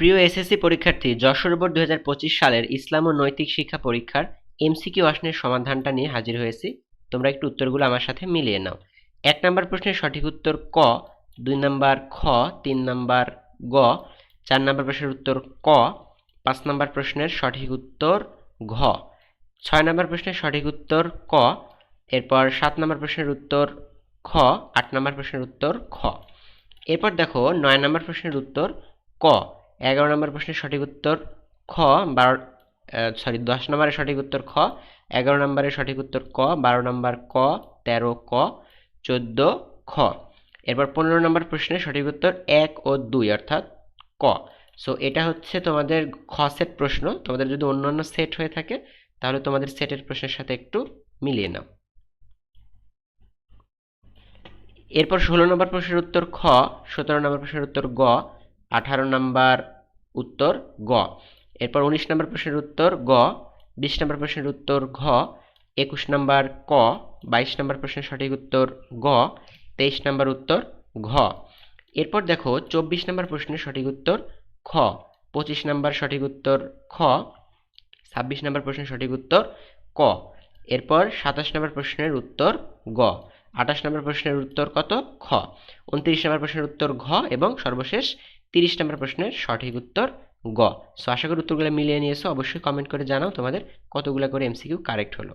প্রিয় এসএসসি পরীক্ষার্থী, যশোর বোর্ড 2025 সালের ইসলাম ও নৈতিক শিক্ষা পরীক্ষার এমসিকিউ প্রশ্নের সমাধানটা নিয়ে হাজির হয়েছি। তোমরা একটু উত্তরগুলো আমার সাথে মিলিয়ে নাও। 1 নম্বর প্রশ্নের সঠিক উত্তর ক, 2 নম্বর খ, 3 নম্বর গ, 4 নম্বর প্রশ্নের উত্তর ক, 5 নম্বর প্রশ্নের সঠিক উত্তর ঘ, 6 নম্বর প্রশ্নের সঠিক উত্তর ক, এরপর 7 নম্বর প্রশ্নের উত্তর খ, 8 নম্বর প্রশ্নের উত্তর খ। এরপর দেখো 9 নম্বর প্রশ্নের উত্তর ক, 11 নম্বর প্রশ্নের সঠিক উত্তর খ, 10 নম্বরের সঠিক উত্তর খ, 11 নম্বরের সঠিক উত্তর ক, 12 নম্বর ক, 13 ক, 14 খ। এরপর 15 নম্বর প্রশ্নের সঠিক উত্তর 1 ও 2 অর্থাৎ ক। সো এটা হচ্ছে তোমাদের খ সেট প্রশ্ন। তোমাদের যদি অন্যান্য সেট হয়ে থাকে তাহলে তোমাদের সেটের প্রশ্নের সাথে একটু মিলিয়ে নাও। এরপর 16 নম্বর প্রশ্নের উত্তর খ, 17 নম্বর প্রশ্নের উত্তর গ, 18 নম্বর উত্তর গ। এরপর 19 নম্বর প্রশ্নের উত্তর গ, 20 নম্বর প্রশ্নের উত্তর ঘ, 21 নম্বর ক, 22 নম্বর প্রশ্নের সঠিক উত্তর গ, 23 নম্বর উত্তর ঘ। এরপর দেখো 24 নম্বর প্রশ্নের সঠিক উত্তর খ, 25 নম্বর সঠিক উত্তর খ, 26 নম্বর প্রশ্নের সঠিক উত্তর ক। এরপর 27 নম্বর প্রশ্নের উত্তর গ, 28 নম্বর প্রশ্নের উত্তর কত? খ। 29 নম্বর প্রশ্নের উত্তর ঘ এবং সর্বশেষ 30 নম্বর প্রশ্নের সঠিক উত্তর গ। সো আশা করি উত্তরগুলো মিলিয়ে নিয়েছো। অবশ্যই কমেন্ট করে জানাও তোমাদের কতগুলো করে এমসিকিউ কারেক্ট হলো।